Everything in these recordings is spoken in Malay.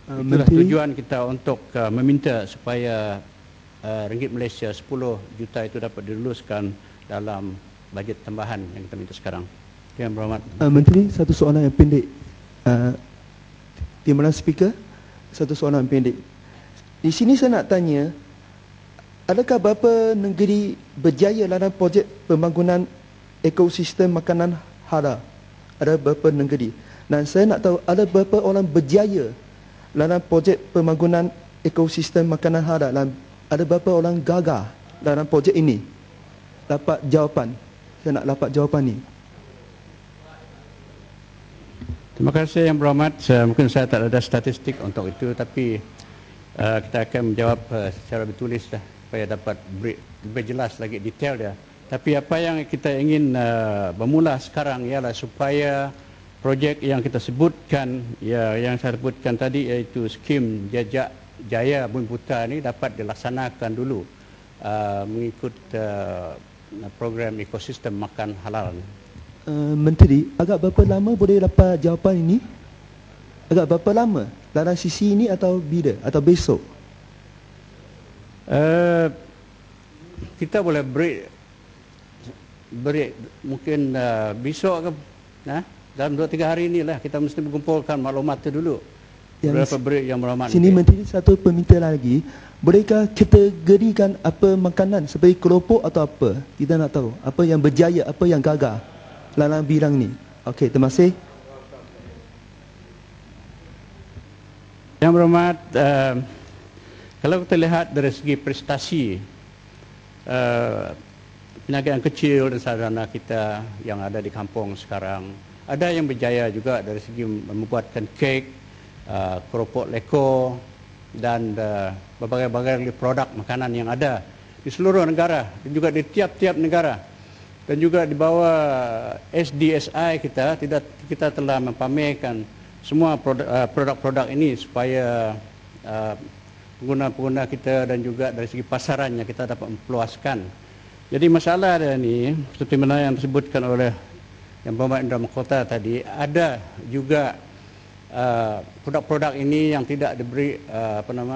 Itulah Menteri, tujuan kita untuk meminta supaya ringgit Malaysia 10 juta itu dapat diluluskan dalam bajet tambahan yang kita minta sekarang. Yang berhormat. Menteri, satu soalan yang pendek. Timbalan Speaker, satu soalan yang pendek. Di sini saya nak tanya, adakah beberapa negeri berjaya dalam projek pembangunan ekosistem makanan halal? Ada beberapa negeri. Dan saya nak tahu, ada beberapa orang berjaya dalam projek pembangunan ekosistem makanan halal dan ada beberapa orang gagal dalam projek ini? Dapat jawapan. Saya nak dapat jawapan ni. Terima kasih Yang Berhormat. Mungkin saya tak ada statistik untuk itu, tapi kita akan menjawab secara bertulis supaya dapat lebih jelas lagi detail dia. Tapi apa yang kita ingin bermula sekarang ialah supaya projek yang kita sebutkan, yang saya sebutkan tadi, iaitu skim Jejak Jaya Bumi Putra ini dapat dilaksanakan dulu mengikut program ekosistem makan halal. Menteri, agak berapa lama boleh dapat jawapan ini? Agak berapa lama? Dalam sisi ini atau bila? Atau besok? Kita boleh break mungkin besok ke, dalam 2-3 hari inilah kita mesti mengumpulkan maklumat itu dulu. Berapa break Yang Berhormat? Sini Menteri, satu permintaan lagi. Bolehkah kategorikan apa makanan seperti keropok atau apa? Kita nak tahu apa yang berjaya, apa yang gagal dalam bidang ni. Okey, terima kasih. Yang Berhormat, kalau kita lihat dari segi prestasi perniagaan kecil dan sederhana kita yang ada di kampung sekarang, ada yang berjaya juga dari segi membuatkan kek, keropok leko dan berbagai-bagai produk makanan yang ada di seluruh negara dan juga di tiap-tiap negara. Dan juga di bawah SDSI kita telah mempamerkan semua produk-produk ini supaya pengguna-pengguna kita dan juga dari segi pasarannya kita dapat memperluaskan. Jadi masalah ada ni, seperti mana yang disebutkan oleh Yang Berhormat Indra Mahkota tadi, ada juga produk-produk ini yang tidak diberi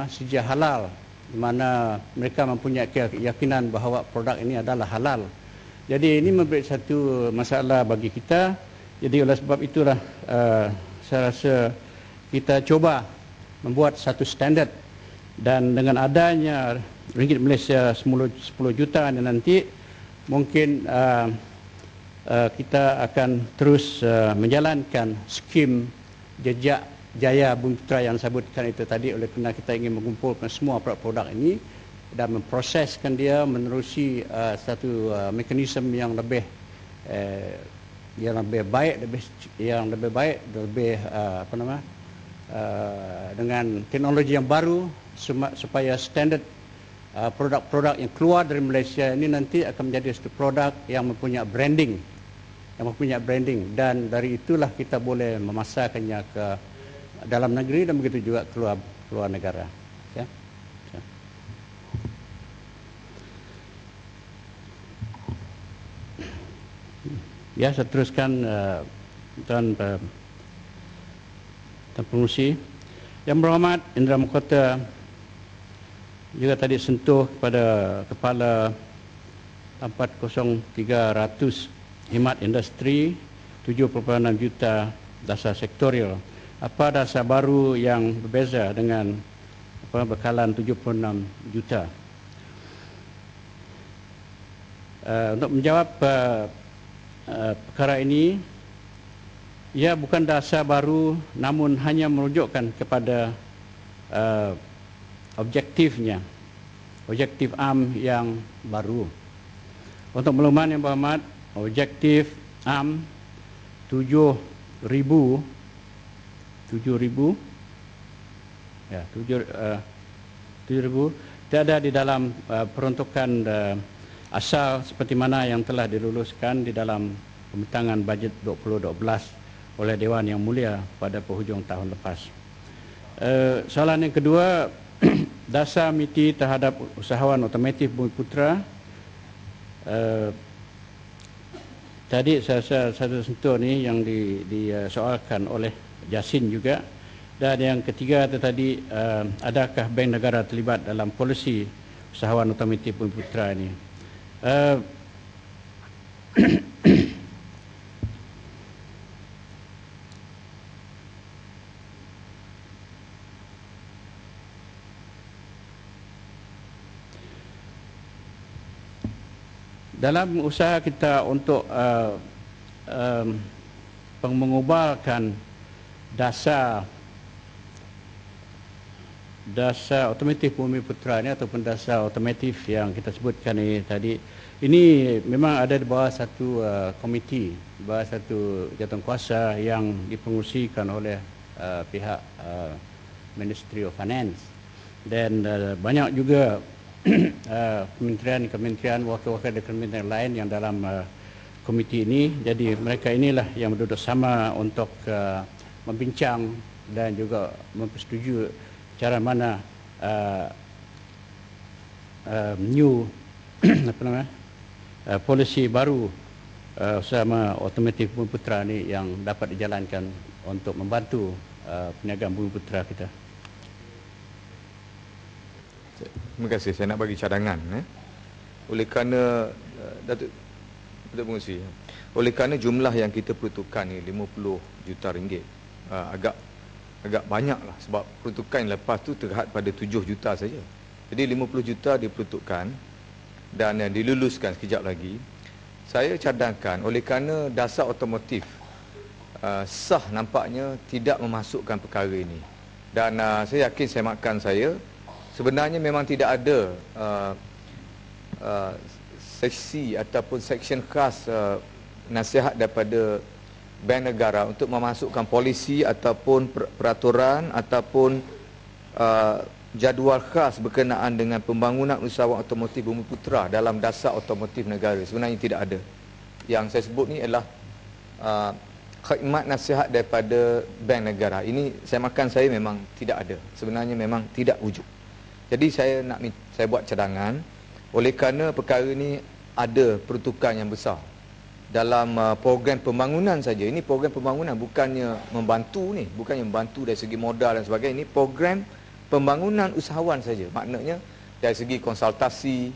sijil halal, di mana mereka mempunyai keyakinan bahawa produk ini adalah halal. Jadi ini memberi satu masalah bagi kita. Jadi oleh sebab itulah saya rasa kita cuba membuat satu standard, dan dengan adanya ringgit Malaysia 10 juta nanti mungkin kita akan terus menjalankan skim Jejak Jaya Bumi Putra yang disebutkan itu tadi, oleh kerana kita ingin mengumpulkan semua produk-produk ini dan memproseskan dia menerusi satu mekanisme yang lebih baik, dengan teknologi yang baru, supaya standard produk-produk yang keluar dari Malaysia ini nanti akan menjadi satu produk yang mempunyai branding, dan dari itulah kita boleh memasarkannya ke dalam negeri dan begitu juga keluar negara. Ya. Ya, saya teruskan Tuan Pengerusi. Yang Berhormat Indra Mahkota juga tadi sentuh kepada Kepala 40300 khidmat industri, 7.6 juta dasar sektorial. Apa dasar baru yang berbeza dengan bekalan 76 juta? Untuk menjawab perkara ini, ia bukan dasar baru, namun hanya merujukkan kepada objektif AM yang baru. Untuk makluman Yang Berhormat, objektif AM 7,000 tidak ada di dalam peruntukan asal seperti mana yang telah diluluskan di dalam pembentangan bajet 2012 oleh Dewan Yang Mulia pada penghujung tahun lepas. Soalan yang kedua, dasar MITI terhadap usahawan otomotif Bumi Putra. Tadi saya sentuh ni yang disoalkan oleh Jasin juga. Dan yang ketiga itu tadi, adakah Bank Negara terlibat dalam polisi usahawan otomotif Bumiputera ini? Dalam usaha kita untuk mengubalkan dasar otomotif Bumiputera ini ataupun dasar otomotif yang kita sebutkan ini tadi, ini memang ada di bawah satu komiti, di bawah satu jawatankuasa yang dipengurusikan oleh pihak Ministry of Finance, dan banyak juga kementerian, wakil-wakil dari kementerian lain yang dalam komiti ini. Jadi mereka inilah yang duduk sama untuk membincang dan juga mempersetujui cara mana new polisi baru bersama otomotif Bumiputera ini yang dapat dijalankan untuk membantu perniagaan Bumiputera kita. Terima kasih. Saya nak bagi cadangan. Oleh kerana Datuk Pengerusi, oleh kerana jumlah yang kita peruntukkan ni 50 juta ringgit, agak banyak lah, sebab peruntukan lepas tu terhad pada 7 juta saja. Jadi 50 juta diperuntukkan dan diluluskan sekejap lagi. Saya cadangkan oleh kerana dasar otomotif sah nampaknya tidak memasukkan perkara ini. Dan saya yakin semakan saya, sebenarnya memang tidak ada seksi ataupun seksyen khas nasihat daripada Bank Negara untuk memasukkan polisi ataupun peraturan ataupun jadual khas berkenaan dengan pembangunan usahawan otomotif Bumiputera dalam dasar otomotif negara. Sebenarnya tidak ada. Yang saya sebut ni adalah khidmat nasihat daripada Bank Negara. Ini semakan saya memang tidak ada. Sebenarnya memang tidak wujud. Jadi saya buat cadangan, oleh kerana perkara ini ada peruntukan yang besar dalam program pembangunan saja. Ini program pembangunan, bukannya membantu ni, bukannya membantu dari segi modal dan sebagainya. Ini program pembangunan usahawan saja. Maknanya dari segi konsultasi,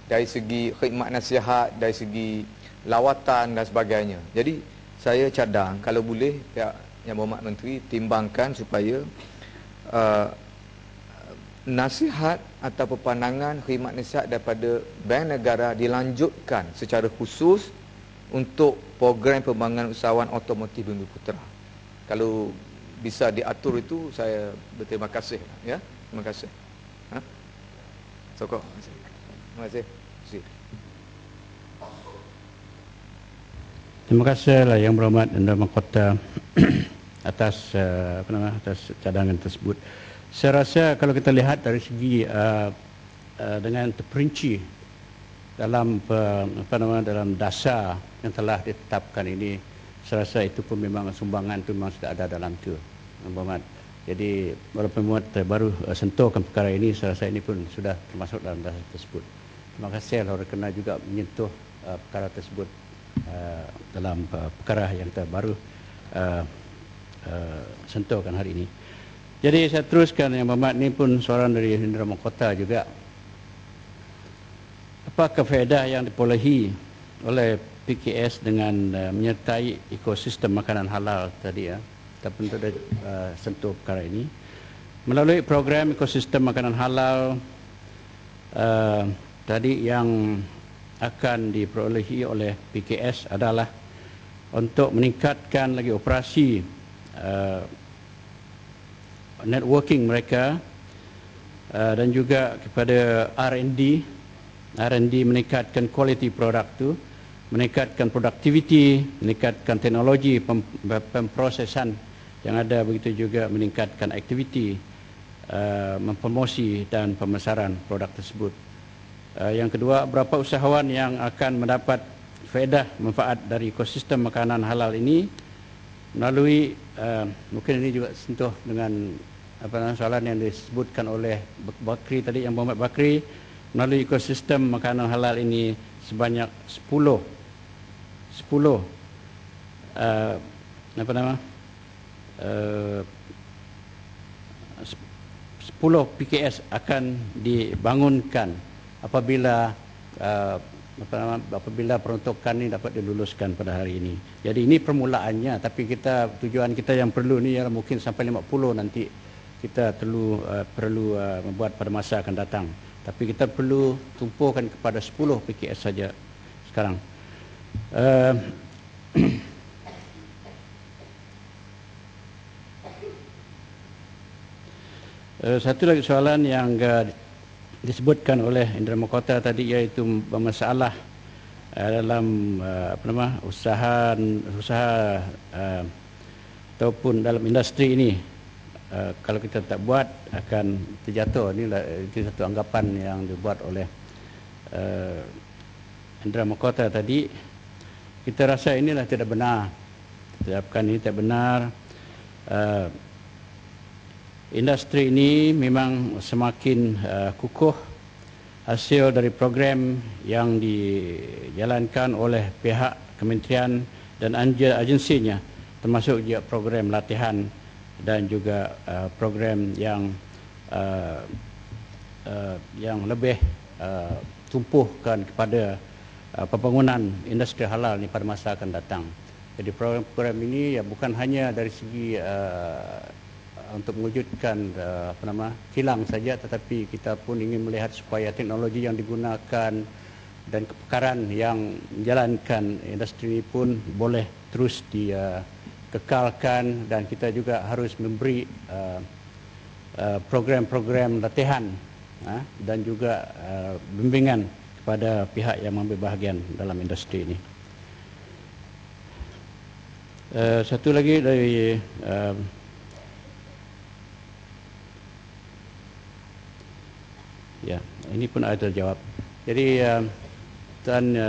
dari segi khidmat nasihat, dari segi lawatan dan sebagainya. Jadi saya cadang kalau boleh pihak Yang Berhormat Menteri timbangkan supaya nasihat atau pandangan khidmat nasihat daripada Bank Negara dilanjutkan secara khusus untuk program pembangunan usahawan otomotif Bumiputera. Kalau bisa diatur itu, saya berterima kasih. Ya, terima kasih. Sokong. Terima kasih. Terima kasih lah Yang Berhormat Indra Mahkota atas atas cadangan tersebut. Saya rasa kalau kita lihat dari segi dengan terperinci dalam dalam dasar yang telah ditetapkan ini, saya rasa itu pun memang sumbangan itu memang sudah ada dalam itu, Yang Berhormat. Jadi walaupun baru sentuhkan perkara ini, saya rasa ini pun sudah termasuk dalam dasar tersebut. Terima kasih lah kerana juga menyentuh perkara tersebut dalam perkara yang kita baru sentuhkan hari ini. Jadi saya teruskan, Yang Berhormat, ini pun soalan dari Indra Mahkota juga. Apakah faedah yang diperolehi oleh PKS dengan menyertai ekosistem makanan halal tadi ya? Kita pun sudah sentuh perkara ini. Melalui program ekosistem makanan halal tadi yang akan diperolehi oleh PKS adalah untuk meningkatkan lagi operasi networking mereka dan juga kepada R&D meningkatkan kualiti produk itu, meningkatkan produktiviti, meningkatkan teknologi pemprosesan yang ada, begitu juga meningkatkan aktiviti mempromosi dan pemasaran produk tersebut. Yang kedua, berapa usahawan yang akan mendapat faedah manfaat dari ekosistem makanan halal ini melalui mungkin ini juga sentuh dengan soalan yang disebutkan oleh Bakri tadi, Yang Berhormat Bakri, melalui ekosistem makanan halal ini sebanyak 10 10 PKS akan dibangunkan apabila apabila peruntukan ini dapat diluluskan pada hari ini. Jadi ini permulaannya, tapi tujuan kita yang perlu ni ialah mungkin sampai 50 nanti kita perlu membuat pada masa akan datang. Tapi kita perlu tumpukan kepada 10 PKS saja sekarang. Satu lagi soalan yang disebutkan oleh Indra Mahkota tadi, iaitu masalah dalam usaha ataupun dalam industri ini, kalau kita tak buat akan terjatuh. Ini satu anggapan yang dibuat oleh Indra Mahkota tadi. Kita rasa inilah tidak benar. Ucapan ini tidak benar. Industri ini memang semakin kukuh hasil dari program yang dijalankan oleh pihak kementerian dan agensinya, termasuk juga program latihan dan juga program yang lebih tumpukan kepada pembangunan industri halal ini pada masa akan datang. Jadi program ini bukan hanya dari segi untuk mewujudkan kilang saja, tetapi kita pun ingin melihat supaya teknologi yang digunakan dan kepakaran yang menjalankan industri ini pun boleh terus dikekalkan, dan kita juga harus memberi program-program latihan dan juga bimbingan kepada pihak yang mengambil bahagian dalam industri ini. Satu lagi dari ya, ini pun ada terjawab. Jadi Tuan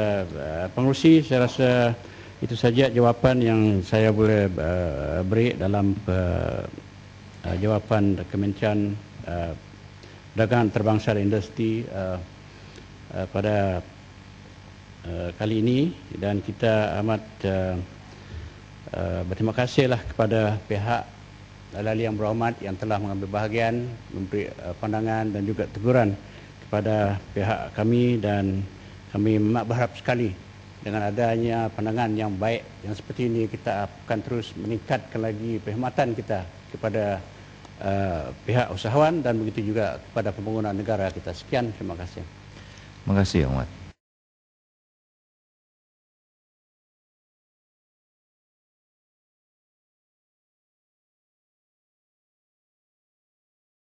Pengerusi, saya rasa itu saja jawapan yang saya boleh beri dalam jawapan Kementerian Perdagangan Antarabangsa dan Industri pada kali ini, dan kita amat berterima kasihlah kepada pihak ahli yang berhormat yang telah mengambil bahagian, memberi pandangan dan juga teguran kepada pihak kami, dan kami berharap sekali dengan adanya pandangan yang baik yang seperti ini, kita akan terus meningkatkan lagi perkhidmatan kita kepada pihak usahawan dan begitu juga kepada pembangunan negara kita. Sekian, terima kasih. Terima kasih, Ahmad.